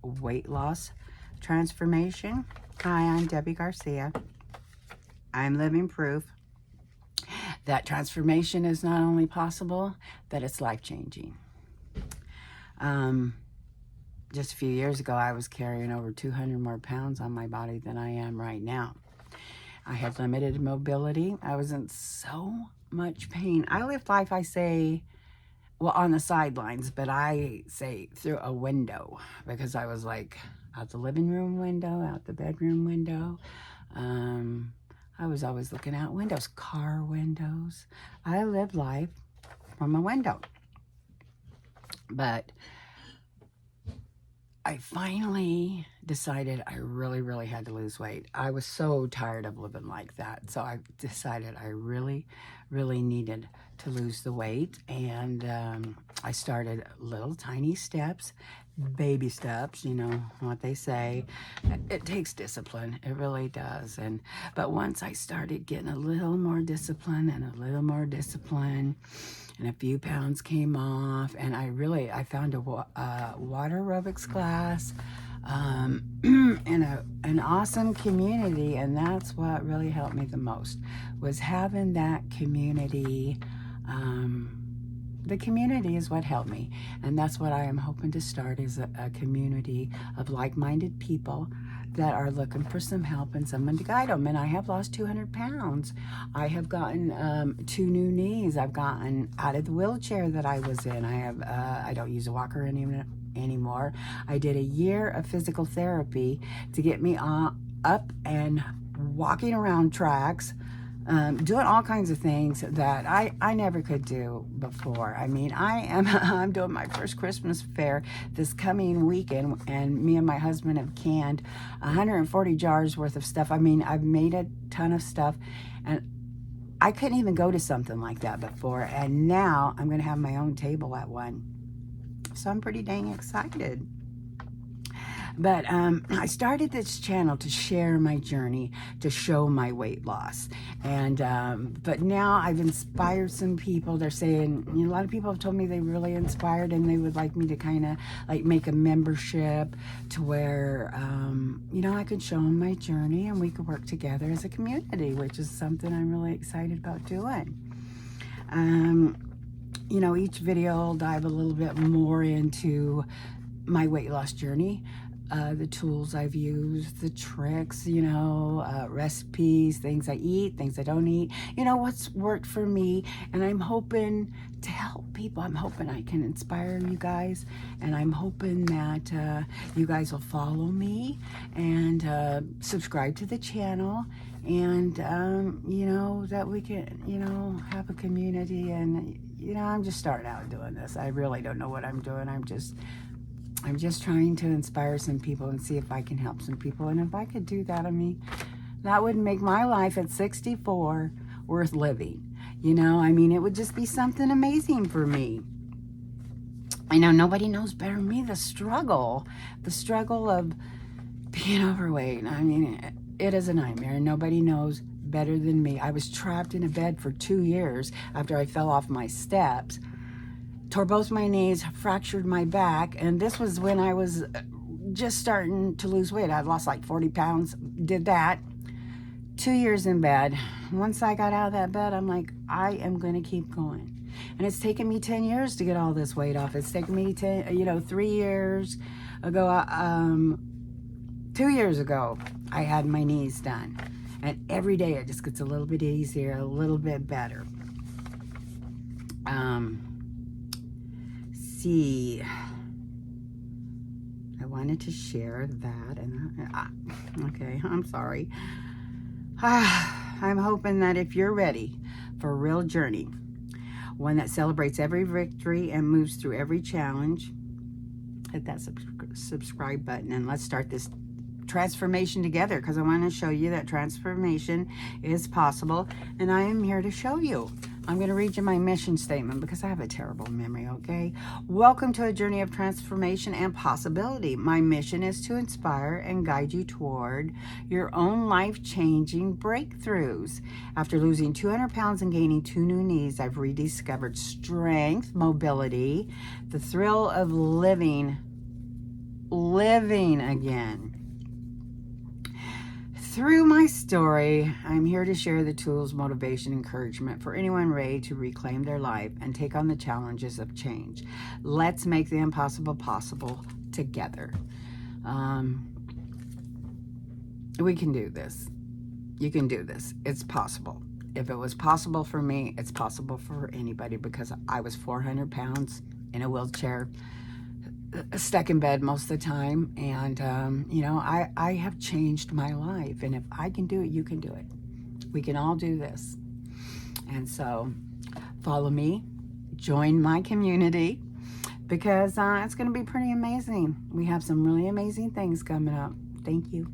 weight loss transformation. Hi, I'm Debbie Garcia. I'm living proof that transformation is not only possible, that it's life-changing. Just a few years ago, I was carrying over 200 more pounds on my body than I am right now. I had limited mobility. I was in so much pain. I lived life, I say, well, on the sidelines, but I say through a window, because I was like out the living room window, out the bedroom window. I was always looking out windows, car windows. I lived life from a window. But I finally decided I really had to lose weight. I was so tired of living like that. So I decided I really needed to lose the weight. And I started little tiny steps, baby steps, you know what they say. It takes discipline. It really does. But once I started getting a little more discipline and a little more discipline, and a few pounds came off, and I found a water aerobics class, and an awesome community, and that's what really helped me the most, was having that community. The community is what helped me, and that's what I am hoping to start, is a community of like-minded people that are looking for some help and someone to guide them. And I have lost 200 pounds. I have gotten 2 new knees. I've gotten out of the wheelchair that I was in. I don't use a walker anymore. I did a year of physical therapy to get me up and walking around tracks, doing all kinds of things that I never could do before. I mean, I'm doing my first Christmas fair this coming weekend, and me and my husband have canned 140 jars worth of stuff. I mean, I've made a ton of stuff, and I couldn't even go to something like that before, and now I'm going to have my own table at one. So I'm pretty dang excited. But I started this channel to share my journey, to show my weight loss. And but now I've inspired some people. They're saying, a lot of people have told me they really inspired, and they would like me to kind of like make a membership to where, I could show them my journey and we could work together as a community, which is something I'm really excited about doing. Each video will dive a little bit more into my weight loss journey. The tools I've used, the tricks, recipes, things I eat, things I don't eat, what's worked for me. And I'm hoping to help people. I'm hoping I can inspire you guys. And I'm hoping that you guys will follow me and subscribe to the channel. And, that we can, have a community. And, I'm just starting out doing this. I really don't know what I'm doing. I'm just trying to inspire some people and see if I can help some people. And if I could do that, I mean, that would make my life at 64 worth living. It would just be something amazing for me. I know nobody knows better than me the struggle of being overweight. I mean, it is a nightmare. Nobody knows better than me. I was trapped in a bed for 2 years after I fell off my steps. Tore both my knees, fractured my back, and this was when I was just starting to lose weight. I'd lost like 40 pounds, did that. 2 years in bed. Once I got out of that bed, I'm like, I am going to keep going. And it's taken me 10 years to get all this weight off. It's taken me 3 years ago, 2 years ago, I had my knees done. And every day it just gets a little bit easier, a little bit better. I wanted to share that, and okay, I'm sorry. I'm hoping that if you're ready for a real journey, one that celebrates every victory and moves through every challenge, hit that subscribe button, and let's start this transformation together, because I want to show you that transformation is possible, and I am here to show you. I'm going to read you my mission statement because I have a terrible memory, okay? Welcome to a journey of transformation and possibility. My mission is to inspire and guide you toward your own life-changing breakthroughs. After losing 200 pounds and gaining 2 new knees, I've rediscovered strength, mobility, the thrill of living living again. Through my story, I'm here to share the tools, motivation, encouragement for anyone ready to reclaim their life and take on the challenges of change. Let's make the impossible possible together. We can do this. You can do this. It's possible. If it was possible for me, it's possible for anybody, because I was 400 pounds in a wheelchair, stuck in bed most of the time. And, you know, I have changed my life. And if I can do it, you can do it. We can all do this. And so follow me, join my community, because it's going to be pretty amazing. We have some really amazing things coming up. Thank you.